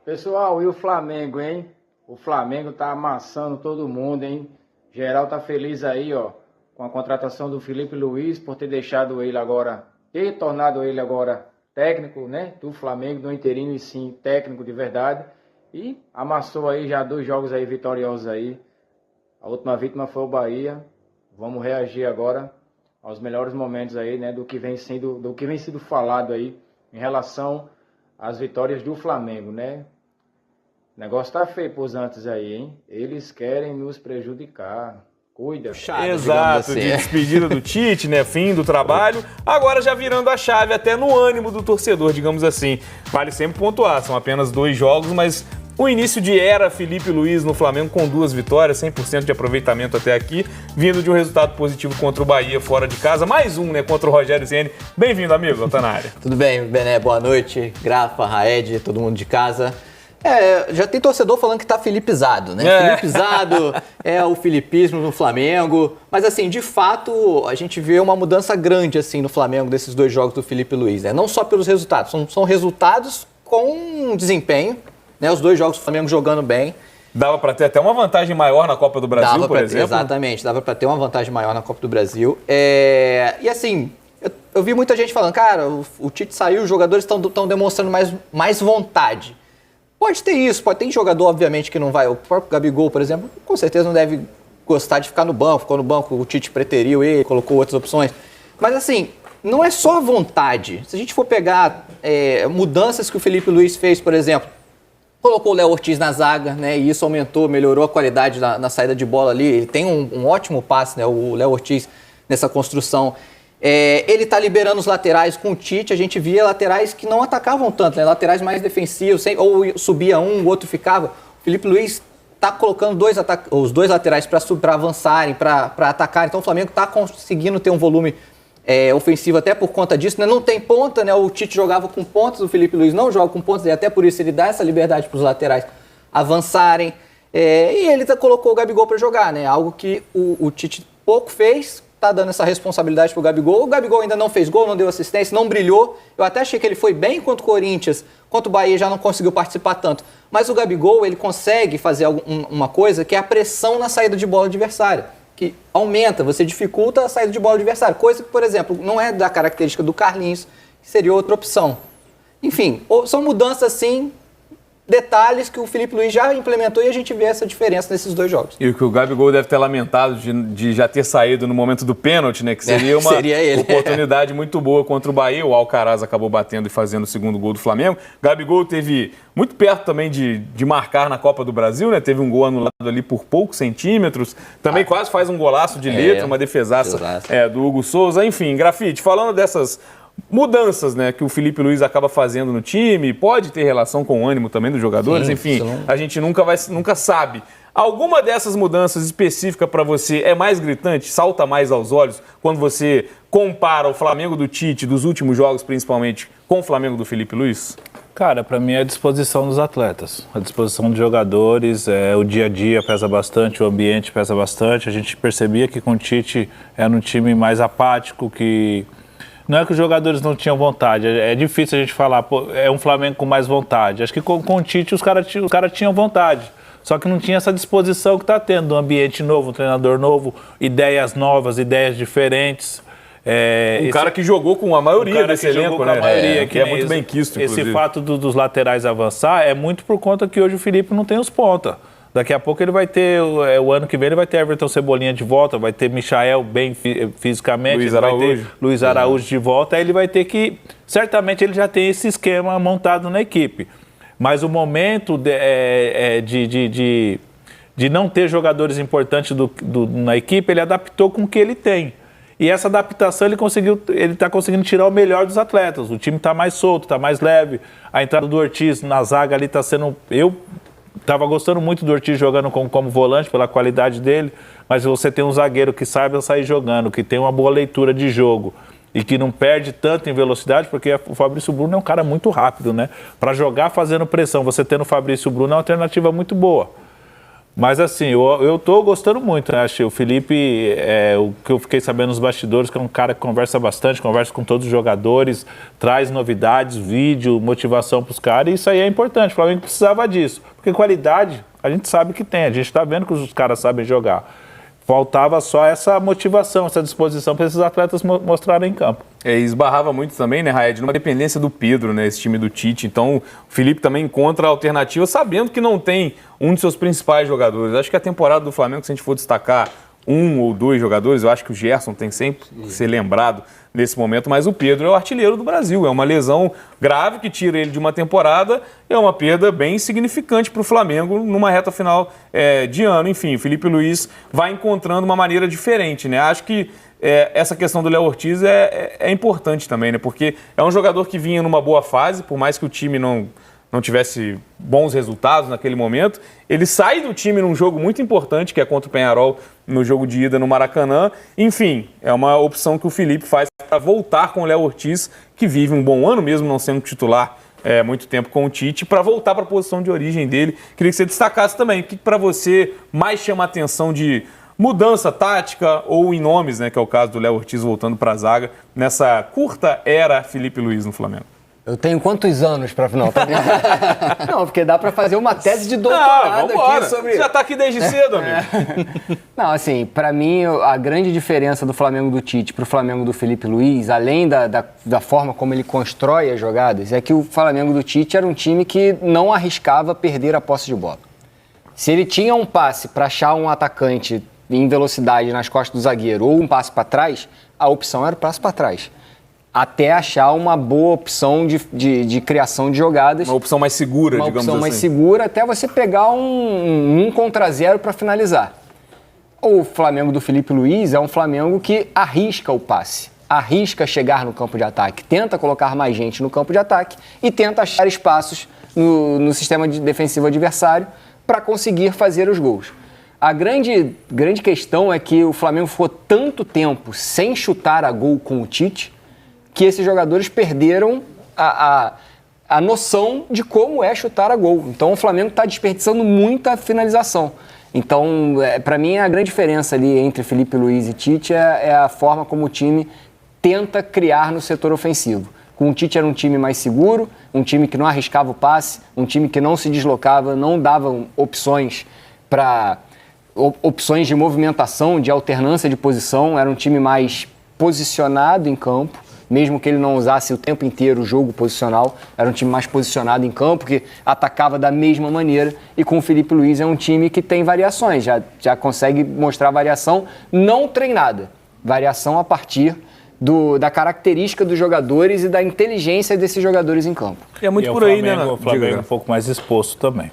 Pessoal, e o Flamengo, hein? O Flamengo tá amassando todo mundo, hein? Geral tá feliz aí, ó, com a contratação do Felipe Luiz, por ter deixado ele agora, ter tornado ele agora técnico, né? Do Flamengo, do interino e sim técnico de verdade. E amassou aí já 2 jogos aí vitoriosos aí. A última vítima foi o Bahia. Vamos reagir agora aos melhores momentos aí, né? Do que vem sendo falado aí em relação às vitórias do Flamengo, né? O negócio tá feio pros antes aí, hein? Eles querem nos prejudicar. Cuida. Exato, assim. De despedida do Tite, né? Fim do trabalho. Agora já virando a chave até no ânimo do torcedor, digamos assim. Vale sempre pontuar, são apenas 2 jogos, mas o início de era Felipe Luiz no Flamengo com 2 vitórias, 100% de aproveitamento até aqui, vindo de um resultado positivo contra o Bahia fora de casa. Mais um, né? Contra o Rogério Ceni. Bem-vindo, amigo, tá na área. Tudo bem, Bené? Boa noite. Grafa, Raed, todo mundo de casa. Já tem torcedor falando que tá filipizado, né? Filipizado é o filipismo no Flamengo. Mas, assim, de fato, a gente vê uma mudança grande, assim, no Flamengo desses 2 jogos do Felipe Luiz, né? Não só pelos resultados, são resultados com desempenho, né? Os 2 jogos do Flamengo jogando bem. Dava para ter até uma vantagem maior na Copa do Brasil, por exemplo? Exatamente, dava para ter uma vantagem maior na Copa do Brasil. E, assim, eu vi muita gente falando, cara, o Tite saiu, os jogadores estão demonstrando mais vontade. Pode ter isso, pode ter jogador, obviamente, que não vai. O próprio Gabigol, por exemplo, com certeza não deve gostar de ficar no banco. Ficou no banco, o Tite preteriu ele, colocou outras opções. Mas, assim, não é só vontade. Se a gente for pegar mudanças que o Felipe Luiz fez, por exemplo, colocou o Léo Ortiz na zaga, né? E isso melhorou a qualidade na saída de bola ali. Ele tem um ótimo passe, né? O Léo Ortiz, nessa construção. Ele está liberando os laterais com o Tite. A gente via laterais que não atacavam tanto, né? Laterais mais defensivos, ou subia um, o outro ficava. O Felipe Luiz está colocando os 2 laterais para avançarem, para atacar. Então o Flamengo está conseguindo ter um volume ofensivo até por conta disso, né? Não tem ponta, né? O Tite jogava com pontas, o Felipe Luiz não joga com pontas, e até por isso ele dá essa liberdade para os laterais avançarem. E ele colocou o Gabigol para jogar, né? Algo que o Tite pouco fez. Tá dando essa responsabilidade pro Gabigol. O Gabigol ainda não fez gol, não deu assistência, não brilhou. Eu até achei que ele foi bem contra o Corinthians, contra o Bahia já não conseguiu participar tanto. Mas o Gabigol, ele consegue fazer uma coisa que é a pressão na saída de bola adversária, que aumenta, você dificulta a saída de bola adversária. Coisa que, por exemplo, não é da característica do Carlinhos, que seria outra opção. Enfim, são mudanças assim, detalhes que o Felipe Luiz já implementou e a gente vê essa diferença nesses 2 jogos. E o que o Gabigol deve ter lamentado de já ter saído no momento do pênalti, né? Que seria uma oportunidade muito boa contra o Bahia. O Alcaraz acabou batendo e fazendo o 2º gol do Flamengo. Gabigol teve muito perto também de marcar na Copa do Brasil, né? Teve um gol anulado ali por poucos centímetros. Também quase faz um golaço de letra, uma defesaça do Hugo Souza. Enfim, Grafite, falando dessas mudanças, né, que o Felipe Luiz acaba fazendo no time, pode ter relação com o ânimo também dos jogadores, sim, enfim, a gente nunca sabe. Alguma dessas mudanças específicas para você é mais gritante, salta mais aos olhos quando você compara o Flamengo do Tite, dos últimos jogos principalmente, com o Flamengo do Felipe Luiz? Cara, para mim é a disposição dos atletas, a disposição dos jogadores, o dia a dia pesa bastante, o ambiente pesa bastante. A gente percebia que com o Tite era um time mais apático, que não é que os jogadores não tinham vontade, é difícil a gente falar, é um Flamengo com mais vontade. Acho que com o Tite os caras tinham vontade, só que não tinha essa disposição que está tendo, um ambiente novo, um treinador novo, ideias novas, ideias diferentes. Cara que jogou com a maioria desse elenco, né? Que é muito bem quisto, inclusive. Esse fato dos laterais avançar é muito por conta que hoje o Felipe não tem os pontas. Daqui a pouco ele vai ter, o ano que vem ele vai ter Everton Cebolinha de volta, vai ter Michael bem fisicamente, vai ter Luiz Araújo de volta, aí ele vai ter que, certamente ele já tem esse esquema montado na equipe. Mas o momento de não ter jogadores importantes na equipe, ele adaptou com o que ele tem. E essa adaptação ele está conseguindo tirar o melhor dos atletas. O time está mais solto, está mais leve. A entrada do Ortiz na zaga ali está sendo... Eu estava gostando muito do Ortiz jogando como volante, pela qualidade dele, mas você tem um zagueiro que saiba sair jogando, que tem uma boa leitura de jogo e que não perde tanto em velocidade, porque o Fabrício Bruno é um cara muito rápido, né? Para jogar fazendo pressão, você tendo o Fabrício Bruno é uma alternativa muito boa. Mas assim, eu tô gostando muito, né? Achei o Felipe, o que eu fiquei sabendo nos bastidores, que é um cara que conversa bastante, conversa com todos os jogadores, traz novidades, vídeo, motivação pros caras, e isso aí é importante. O Flamengo precisava disso, porque qualidade a gente sabe que tem, a gente tá vendo que os caras sabem jogar. Faltava só essa motivação, essa disposição para esses atletas mostrarem em campo. Esbarrava muito também, né, Raed, numa dependência do Pedro, né, esse time do Tite. Então, o Felipe também encontra a alternativa, sabendo que não tem um de seus principais jogadores. Acho que a temporada do Flamengo, se a gente for destacar um ou dois jogadores, eu acho que o Gerson tem sempre que ser lembrado nesse momento, mas o Pedro é o artilheiro do Brasil. É uma lesão grave que tira ele de uma temporada, é uma perda bem significante para o Flamengo numa reta final de ano. Enfim, o Felipe Luiz vai encontrando uma maneira diferente, né? Acho que essa questão do Léo Ortiz é importante também, né? Porque é um jogador que vinha numa boa fase, por mais que o time não tivesse bons resultados naquele momento, ele sai do time num jogo muito importante, que é contra o Peñarol, no jogo de ida no Maracanã. Enfim, é uma opção que o Felipe faz para voltar com o Léo Ortiz, que vive um bom ano, mesmo não sendo titular muito tempo com o Tite, para voltar para a posição de origem dele. Queria que você destacasse também, o que para você mais chama a atenção de mudança tática ou em nomes, né, que é o caso do Léo Ortiz voltando para a zaga, nessa curta era Felipe Luiz no Flamengo? Eu tenho quantos anos para final? Não, porque dá para fazer uma tese de doutorado aqui sobre... Você já está aqui desde cedo, amigo. Não, assim, para mim, a grande diferença do Flamengo do Tite para o Flamengo do Felipe Luiz, além da forma como ele constrói as jogadas, é que o Flamengo do Tite era um time que não arriscava perder a posse de bola. Se ele tinha um passe para achar um atacante em velocidade nas costas do zagueiro ou um passe para trás, a opção era o passe para trás. Até achar uma boa opção de criação de jogadas. Uma opção mais segura, digamos assim. Uma opção mais segura, até você pegar um contra zero para finalizar. O Flamengo do Felipe Luiz é um Flamengo que arrisca o passe, arrisca chegar no campo de ataque, tenta colocar mais gente no campo de ataque e tenta achar espaços no sistema defensivo adversário para conseguir fazer os gols. A grande questão é que o Flamengo ficou tanto tempo sem chutar a gol com o Tite que esses jogadores perderam a noção de como é chutar a gol. Então o Flamengo está desperdiçando muita finalização. Então, para mim, a grande diferença ali entre Felipe Luiz e Tite é a forma como o time tenta criar no setor ofensivo. Com o Tite era um time mais seguro, um time que não arriscava o passe, um time que não se deslocava, não dava opções de movimentação, de alternância de posição, era um time mais posicionado em campo. Mesmo que ele não usasse o tempo inteiro o jogo posicional, era um time mais posicionado em campo, que atacava da mesma maneira. E com o Felipe Luiz é um time que tem variações, já consegue mostrar variação não treinada, variação a partir da característica dos jogadores e da inteligência desses jogadores em campo. E é muito por aí, né? O Flamengo é um pouco mais exposto também.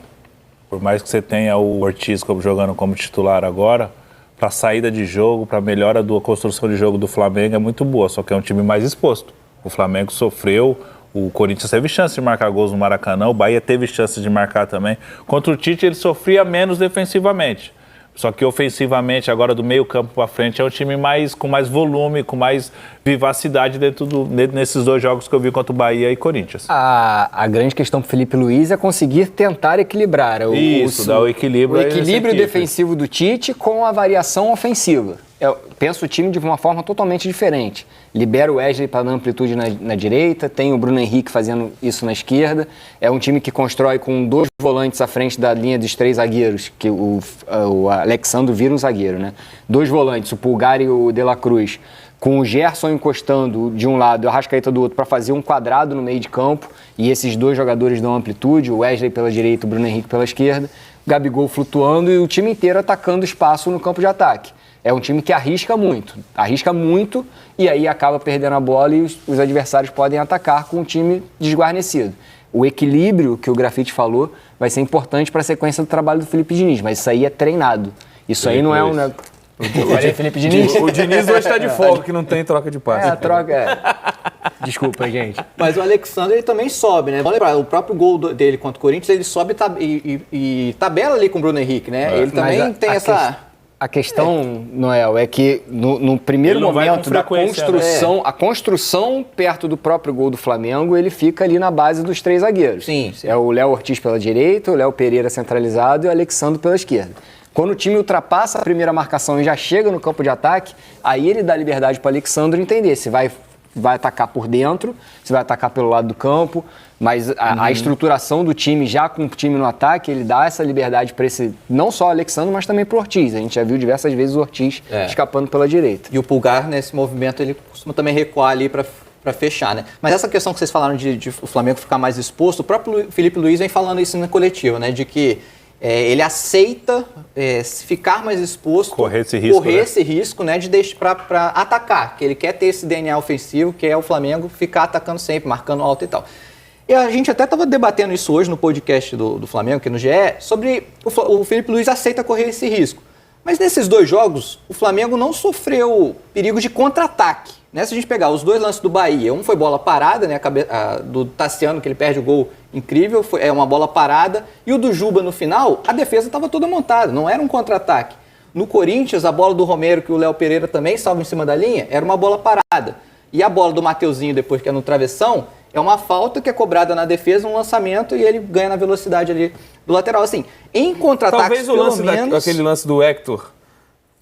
Por mais que você tenha o Ortiz jogando como titular agora, para a saída de jogo, para a melhora da construção de jogo do Flamengo é muito boa, só que é um time mais exposto. O Flamengo sofreu, o Corinthians teve chance de marcar gols no Maracanã, o Bahia teve chance de marcar também. Contra o Tite ele sofria menos defensivamente, só que ofensivamente, agora do meio campo para frente, é um time com mais volume, com mais vivacidade nesses dois jogos que eu vi contra o Bahia e Corinthians. A grande questão para o Felipe Luiz é conseguir tentar equilibrar dar o equilíbrio. O equilíbrio defensivo do Tite com a variação ofensiva. Eu penso o time de uma forma totalmente diferente. Libera o Wesley para dar amplitude na direita, tem o Bruno Henrique fazendo isso na esquerda. É um time que constrói com 2 volantes à frente da linha dos 3 zagueiros, que o Alexandre vira um zagueiro, né? 2 volantes, o Pulgar e o De La Cruz, com o Gerson encostando de um lado e o Arrascaeta do outro para fazer um quadrado no meio de campo, e esses 2 jogadores dão amplitude, o Wesley pela direita, o Bruno Henrique pela esquerda, o Gabigol flutuando e o time inteiro atacando espaço no campo de ataque. É um time que arrisca muito e aí acaba perdendo a bola e os adversários podem atacar com um time desguarnecido. O equilíbrio que o Grafite falou vai ser importante para a sequência do trabalho do Felipe Diniz, mas isso aí é treinado. Isso aí não é um... Felipe Diniz? O Diniz hoje está de folga, que não tem troca de passe. A troca Desculpa, gente. Mas o Alexandre, ele também sobe, né? Vamos lembrar, o próprio gol dele contra o Corinthians, ele sobe e tabela ali com o Bruno Henrique, né? Ele também tem essa... A questão, Noel, é que no primeiro momento da construção, a construção perto do próprio gol do Flamengo, ele fica ali na base dos 3 zagueiros. Sim. É o Léo Ortiz pela direita, o Léo Pereira centralizado e o Alexandre pela esquerda. Quando o time ultrapassa a primeira marcação e já chega no campo de ataque, aí ele dá liberdade para o Alexandre entender se vai atacar por dentro, se vai atacar pelo lado do campo, mas a estruturação do time, já com o time no ataque, ele dá essa liberdade para esse, não só o Alexandre, mas também para o Ortiz. A gente já viu diversas vezes o Ortiz escapando pela direita. E o Pulgar, nesse movimento, ele costuma também recuar ali para fechar, né? Mas essa questão que vocês falaram de o Flamengo ficar mais exposto, o próprio Felipe Luiz vem falando isso na coletiva, né? De que ele aceita ficar mais exposto, correr esse risco, né, de deixar para atacar, que ele quer ter esse DNA ofensivo, que é o Flamengo ficar atacando sempre, marcando alto e tal. E a gente até estava debatendo isso hoje no podcast do Flamengo, aqui no GE, sobre o Felipe Luiz aceita correr esse risco. Mas nesses 2 jogos, o Flamengo não sofreu perigo de contra-ataque. Né? Se a gente pegar os 2 lances do Bahia, um foi bola parada, né, do Tassiano, que ele perde o gol incrível, é uma bola parada, e o do Juba no final, a defesa estava toda montada, não era um contra-ataque. No Corinthians, a bola do Romero, que o Léo Pereira também salva em cima da linha, era uma bola parada. E a bola do Mateuzinho, depois que é no travessão, é uma falta que é cobrada na defesa, um lançamento, e ele ganha na velocidade ali do lateral. Assim, em contra-ataques, talvez o lance aquele lance do Hector...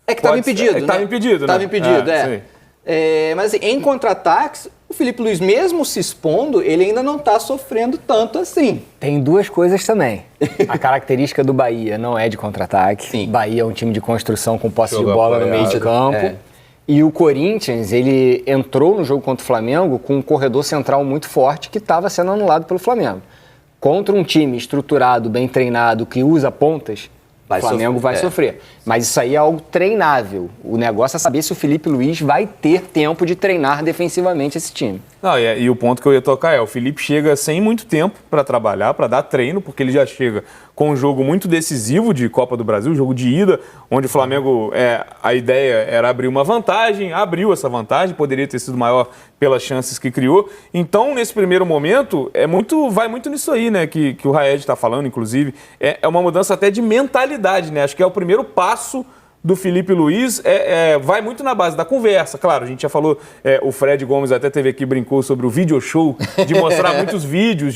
É que estava impedido, né? Estava impedido, né? Estava impedido, mas assim, em contra-ataques, o Felipe Luiz, mesmo se expondo, ele ainda não está sofrendo tanto assim. Tem 2 coisas também. A característica do Bahia não é de contra-ataque. Sim. Bahia é um time de construção com posse de bola no meio de campo. E o Corinthians, ele entrou no jogo contra o Flamengo com um corredor central muito forte que estava sendo anulado pelo Flamengo. Contra um time estruturado, bem treinado, que usa pontas, o Flamengo vai sofrer. Mas isso aí é algo treinável. O negócio é saber se o Felipe Luiz vai ter tempo de treinar defensivamente esse time. Não, e o ponto que eu ia tocar o Felipe chega sem muito tempo para trabalhar, para dar treino, porque ele já chega com um jogo muito decisivo de Copa do Brasil, jogo de ida, onde o Flamengo, a ideia era abrir uma vantagem, abriu essa vantagem, poderia ter sido maior pelas chances que criou. Então, nesse primeiro momento, vai muito nisso aí, né, que o Raed está falando, inclusive. É uma mudança até de mentalidade, né? Acho que é o primeiro passo do Felipe Luiz, vai muito na base da conversa. Claro, a gente já falou, o Fred Gomes até teve aqui, brincou sobre o video show, de mostrar muitos vídeos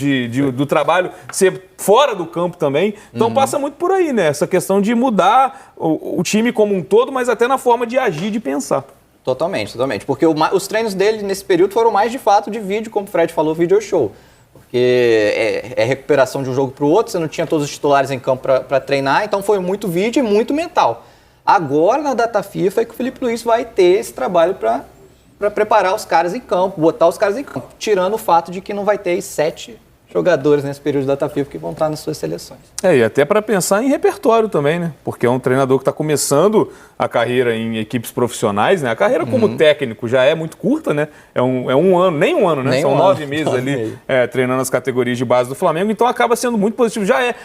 do trabalho ser fora do campo também. Então passa muito por aí, né? Essa questão de mudar o time como um todo, mas até na forma de agir, de pensar. Totalmente. Porque os treinos dele nesse período foram mais, de fato, de vídeo, como o Fred falou, video show. Porque é recuperação de um jogo para o outro, você não tinha todos os titulares em campo para treinar, então foi muito vídeo e muito mental. Agora, na data FIFA, é que o Felipe Luiz vai ter esse trabalho para preparar os caras em campo, botar os caras em campo, tirando o fato de que não vai ter 7 jogadores nesse período de data FIFA que vão estar nas suas seleções. E até para pensar em repertório também, né? Porque é um treinador que está começando a carreira em equipes profissionais, né? A carreira como técnico já é muito curta, né? É um ano, nem um ano, né? São 9 meses ali treinando as categorias de base do Flamengo, então acaba sendo muito positivo.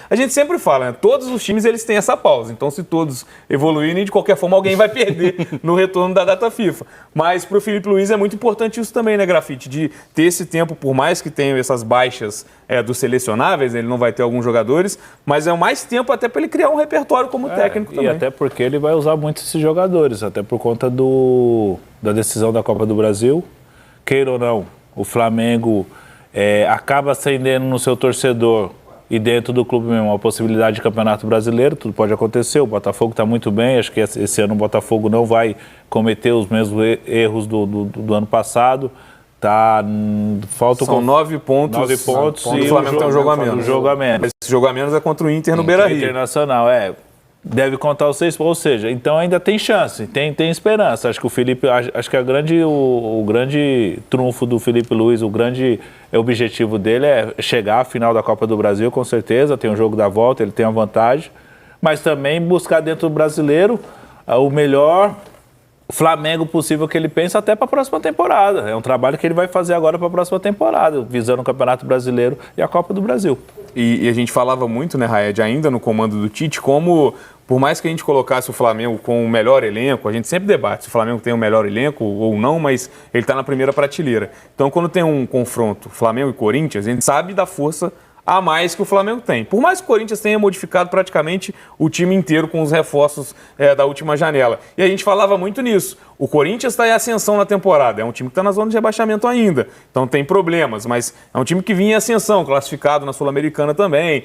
A gente sempre fala, né? Todos os times eles têm essa pausa, então se todos evoluírem, de qualquer forma alguém vai perder no retorno da data FIFA. Mas para o Felipe Luiz é muito importante isso também, né, Grafite? De ter esse tempo, por mais que tenham essas baixas dos selecionáveis, ele não vai ter alguns jogadores, mas é mais tempo até para ele criar um repertório como técnico também. E até porque ele vai usar muito esses jogadores, até por conta da decisão da Copa do Brasil. Queira ou não, o Flamengo acaba acendendo no seu torcedor e dentro do clube mesmo a possibilidade de Campeonato Brasileiro, tudo pode acontecer, o Botafogo está muito bem, acho que esse ano o Botafogo não vai cometer os mesmos erros do ano passado. São 9 pontos. 9 pontos e o Flamengo tem um jogo a menos. Esse jogo a menos é contra o Inter no Beira-Rio. Internacional, deve contar os 6 pontos, ou seja, então ainda tem chance, tem esperança. Acho que o Felipe, acho que o grande trunfo do Felipe Luiz, o grande objetivo dele é chegar à final da Copa do Brasil, com certeza, tem um jogo da volta, ele tem a vantagem, mas também buscar dentro do brasileiro o melhor Flamengo possível que ele pensa até para a próxima temporada. É um trabalho que ele vai fazer agora para a próxima temporada, visando o Campeonato Brasileiro e a Copa do Brasil. E a gente falava muito, né, Raed, ainda no comando do Tite, como, por mais que a gente colocasse o Flamengo com o melhor elenco, a gente sempre debate se o Flamengo tem o melhor elenco ou não, mas ele está na primeira prateleira. Então, quando tem um confronto Flamengo e Corinthians, a gente sabe da força a mais que o Flamengo tem. Por mais que o Corinthians tenha modificado praticamente o time inteiro com os reforços da última janela. E a gente falava muito nisso. O Corinthians está em ascensão na temporada. É um time que está na zona de rebaixamento ainda. Então tem problemas, mas é um time que vinha em ascensão, classificado na Sul-Americana também,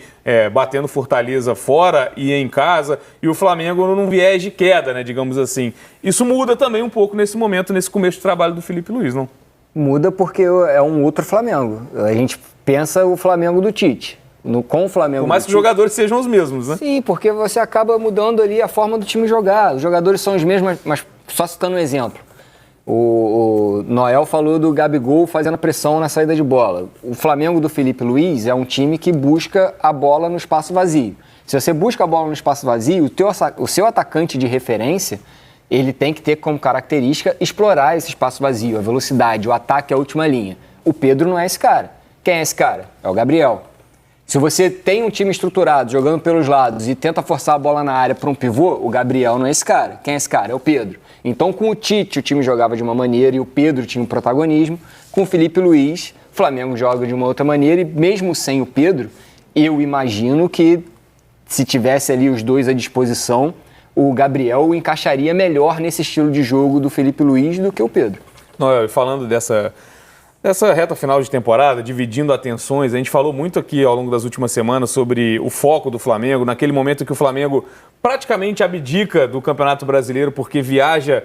batendo Fortaleza fora e em casa. E o Flamengo num viés de queda, né, digamos assim. Isso muda também um pouco nesse momento, nesse começo de trabalho do Felipe Luiz, não? Muda porque é um outro Flamengo. A gente pensa o Flamengo do Tite. Com o Flamengo. Por mais que os jogadores sejam os mesmos, né? Sim, porque você acaba mudando ali a forma do time jogar. Os jogadores são os mesmos, mas só citando um exemplo. O Noel falou do Gabigol fazendo pressão na saída de bola. O Flamengo do Felipe Luiz é um time que busca a bola no espaço vazio. Se você busca a bola no espaço vazio, o seu atacante de referência, ele tem que ter como característica explorar esse espaço vazio, a velocidade, o ataque, a última linha. O Pedro não é esse cara. Quem é esse cara? É o Gabriel. Se você tem um time estruturado, jogando pelos lados e tenta forçar a bola na área para um pivô, o Gabriel não é esse cara. Quem é esse cara? É o Pedro. Então, com o Tite, o time jogava de uma maneira e o Pedro tinha um protagonismo. Com o Felipe Luiz, o Flamengo joga de uma outra maneira e mesmo sem o Pedro, eu imagino que se tivesse ali os dois à disposição, o Gabriel encaixaria melhor nesse estilo de jogo do Felipe Luiz do que o Pedro. Noel, falando dessa reta final de temporada, dividindo atenções, a gente falou muito aqui ao longo das últimas semanas sobre o foco do Flamengo, naquele momento que o Flamengo praticamente abdica do Campeonato Brasileiro porque viaja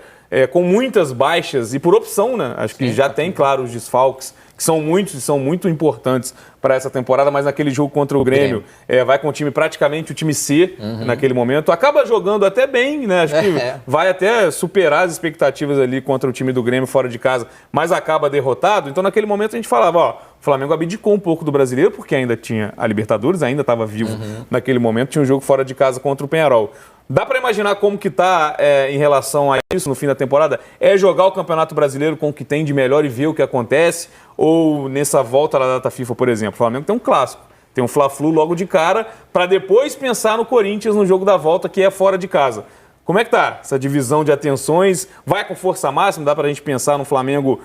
com muitas baixas e por opção, né? Acho que já tem, claro, os desfalques, que são muitos e são muito importantes para essa temporada, mas naquele jogo contra o Grêmio, vai com o time praticamente o time C naquele momento. Acaba jogando até bem, né? Acho que vai até superar as expectativas ali contra o time do Grêmio fora de casa, mas acaba derrotado. Então naquele momento a gente falava, ó, o Flamengo abdicou um pouco do Brasileiro, porque ainda tinha a Libertadores, ainda estava vivo naquele momento, tinha um jogo fora de casa contra o Peñarol. Dá para imaginar como que tá em relação a isso no fim da temporada? É jogar o Campeonato Brasileiro com o que tem de melhor e ver o que acontece? Ou nessa volta da data FIFA, por exemplo? O Flamengo tem um clássico, tem um Fla-Flu logo de cara, para depois pensar no Corinthians no jogo da volta, que é fora de casa. Como é que tá essa divisão de atenções? Vai com força máxima? Dá para a gente pensar no Flamengo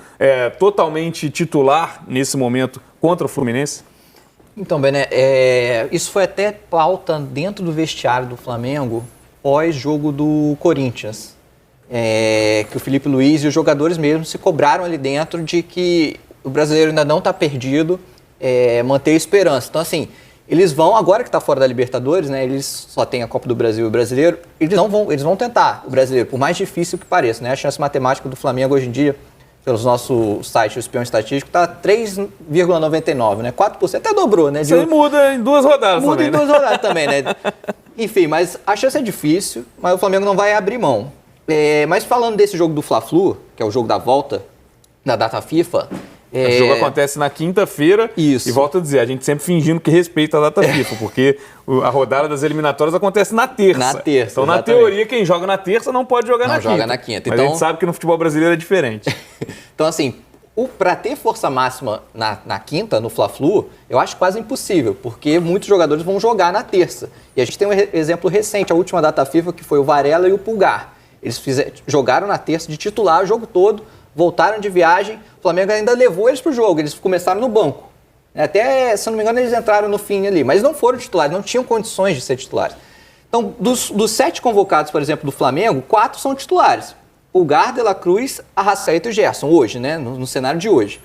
totalmente titular nesse momento contra o Fluminense? Então, Bené, isso foi até pauta dentro do vestiário do Flamengo pós-jogo do Corinthians, que o Felipe Luiz e os jogadores mesmo se cobraram ali dentro de que o brasileiro ainda não está perdido, manter a esperança. Então, assim, eles vão, agora que está fora da Libertadores, né, eles só têm a Copa do Brasil e o Brasileiro, eles vão tentar o Brasileiro, por mais difícil que pareça, né? A chance matemática do Flamengo hoje em dia, pelos nossos sites, o espião estatístico, está 3,99, né? 4%, até dobrou, né? Isso aí muda em 2 rodadas muda também, em 2 rodadas também, né? Enfim, mas a chance é difícil, mas o Flamengo não vai abrir mão. Mas falando desse jogo do Fla-Flu, que é o jogo da volta da data FIFA... O jogo acontece na quinta-feira e volto a dizer, a gente sempre fingindo que respeita a data FIFA, porque a rodada das eliminatórias acontece na terça. Na terça, então, exatamente. Na teoria, quem joga na terça não pode jogar na quinta. Não joga na quinta. Mas a gente sabe que no futebol brasileiro é diferente. Então, assim, para ter força máxima na quinta, no Fla-Flu, eu acho quase impossível, porque muitos jogadores vão jogar na terça. E a gente tem um exemplo recente, a última data FIFA, que foi o Varela e o Pulgar. Eles jogaram na terça de titular o jogo todo, voltaram de viagem, o Flamengo ainda levou eles para o jogo, eles começaram no banco. Até, se não me engano, eles entraram no fim ali, mas não foram titulares, não tinham condições de ser titulares. Então, dos 7 convocados, por exemplo, do Flamengo, 4 são titulares. Pulgar, De La Cruz, Arrascaeta e o Gerson, hoje, né, no cenário de hoje.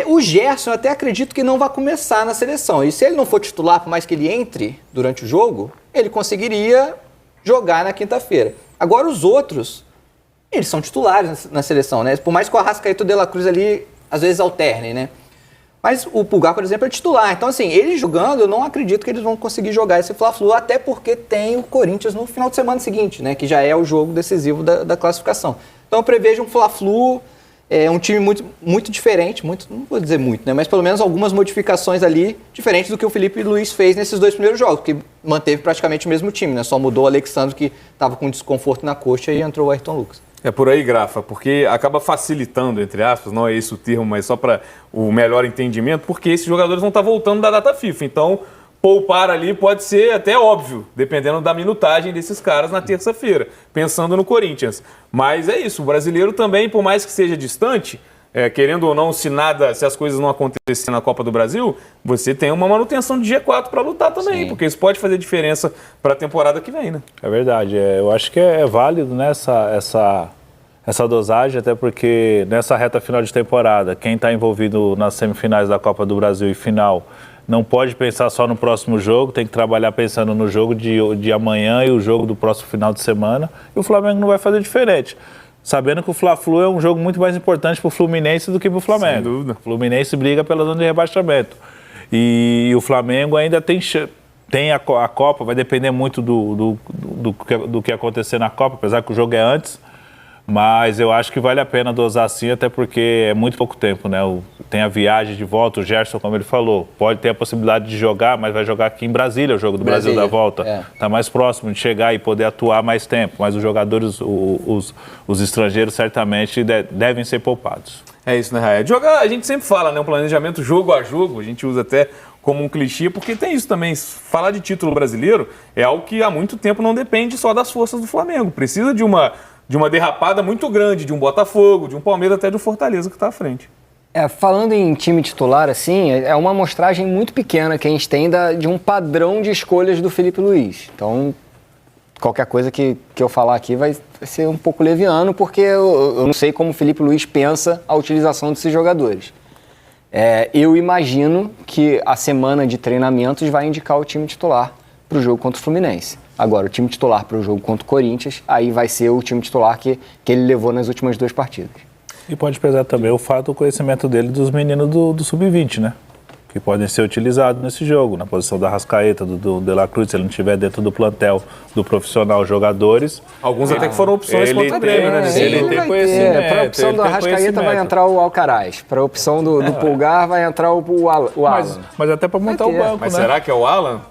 O Gerson, eu até acredito que não vai começar na seleção, e se ele não for titular, por mais que ele entre durante o jogo, ele conseguiria jogar na quinta-feira. Agora, os outros... eles são titulares na seleção, né? Por mais que o Arrascaeta e o De La Cruz ali, às vezes, alternem, né? Mas o Pulgar, por exemplo, é titular. Então, assim, eles jogando, eu não acredito que eles vão conseguir jogar esse Fla-Flu, até porque tem o Corinthians no final de semana seguinte, né? Que já é o jogo decisivo da classificação. Então, eu prevejo um Fla-Flu, um time muito, muito diferente, não vou dizer muito, né? Mas pelo menos algumas modificações ali, diferentes do que o Felipe Luiz fez nesses 2 primeiros jogos, que manteve praticamente o mesmo time, né? Só mudou o Alexandre, que estava com desconforto na coxa, e entrou o Ayrton Lucas. É por aí, Grafa, porque acaba facilitando, entre aspas, não é esse o termo, mas só para o melhor entendimento, porque esses jogadores vão estar voltando da data FIFA. Então, poupar ali pode ser até óbvio, dependendo da minutagem desses caras na terça-feira, pensando no Corinthians. Mas é isso, o brasileiro também, por mais que seja distante, querendo ou não, se as coisas não acontecerem na Copa do Brasil, você tem uma manutenção de G4 para lutar também, porque isso pode fazer diferença para a temporada que vem, né? É verdade, eu acho que é válido, né, essa dosagem, até porque nessa reta final de temporada, quem está envolvido nas semifinais da Copa do Brasil e final não pode pensar só no próximo jogo, tem que trabalhar pensando no jogo de amanhã e o jogo do próximo final de semana, e o Flamengo não vai fazer diferente. Sabendo que o Fla-Flu é um jogo muito mais importante para o Fluminense do que para o Flamengo. Sem dúvida. O Fluminense briga pela zona de rebaixamento. E o Flamengo ainda tem a Copa, vai depender muito do que acontecer na Copa, apesar que o jogo é antes. Mas eu acho que vale a pena dosar sim, até porque é muito pouco tempo, né? Tem a viagem de volta, o Gerson, como ele falou, pode ter a possibilidade de jogar, mas vai jogar aqui em Brasília, o jogo do Brasil da volta. Está mais próximo de chegar e poder atuar mais tempo, mas os jogadores, os estrangeiros, certamente devem ser poupados. É isso, né, Raia? Jogar, a gente sempre fala, né? Um planejamento jogo a jogo, a gente usa até como um clichê, porque tem isso também. Falar de título brasileiro é algo que há muito tempo não depende só das forças do Flamengo. Precisa de uma derrapada muito grande, de um Botafogo, de um Palmeiras, até do Fortaleza que está à frente. Falando em time titular, assim, é uma amostragem muito pequena que a gente tem de um padrão de escolhas do Felipe Luiz. Então, qualquer coisa que eu falar aqui vai ser um pouco leviano, porque eu não sei como o Felipe Luiz pensa a utilização desses jogadores. Eu imagino que a semana de treinamentos vai indicar o time titular para o jogo contra o Fluminense. Agora, o time titular para o jogo contra o Corinthians, aí vai ser o time titular que ele levou nas últimas 2 partidas. E pode pesar também o fato do conhecimento dele dos meninos do Sub-20, né? Que podem ser utilizados nesse jogo, na posição da Arrascaeta, do De La Cruz, se ele não estiver dentro do plantel do profissional jogadores. Alguns até que foram opções contra o Grêmio, né? Ele tem conhecimento. Para a opção do Arrascaeta vai entrar o Alcaraz. Para a opção do Pulgar vai entrar o Alan. Mas até para montar o banco, mas né? será que é o Alan?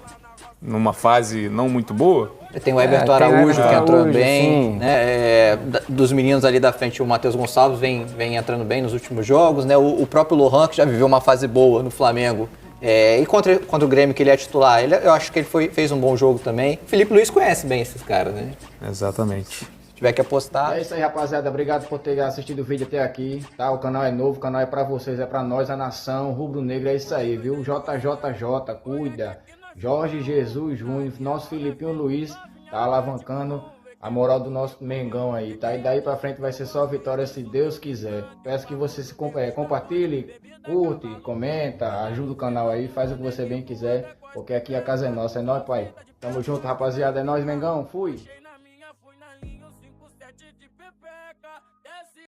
Numa fase não muito boa? Tem o Everton Araújo, que entrou bem, né? Dos meninos ali da frente, o Matheus Gonçalves vem entrando bem nos últimos jogos, né? O próprio Lohan, que já viveu uma fase boa no Flamengo, e contra o Grêmio, que ele é titular, eu acho que ele fez um bom jogo também. O Felipe Luiz conhece bem esses caras, né? Exatamente. Se tiver que apostar... É isso aí, rapaziada. Obrigado por ter assistido o vídeo até aqui, tá? O canal é novo, o canal é pra vocês, é pra nós, a nação rubro-negra, é isso aí, viu? JJJ, cuida. Jorge Jesus Júnior, nosso Filipinho Luiz, tá alavancando a moral do nosso Mengão aí, tá? E daí pra frente vai ser só vitória se Deus quiser. Peço que você compartilhe, curte, comenta, ajuda o canal aí, faz o que você bem quiser, porque aqui a casa é nossa, é nóis, pai. Tamo junto, rapaziada, é nóis, Mengão, fui!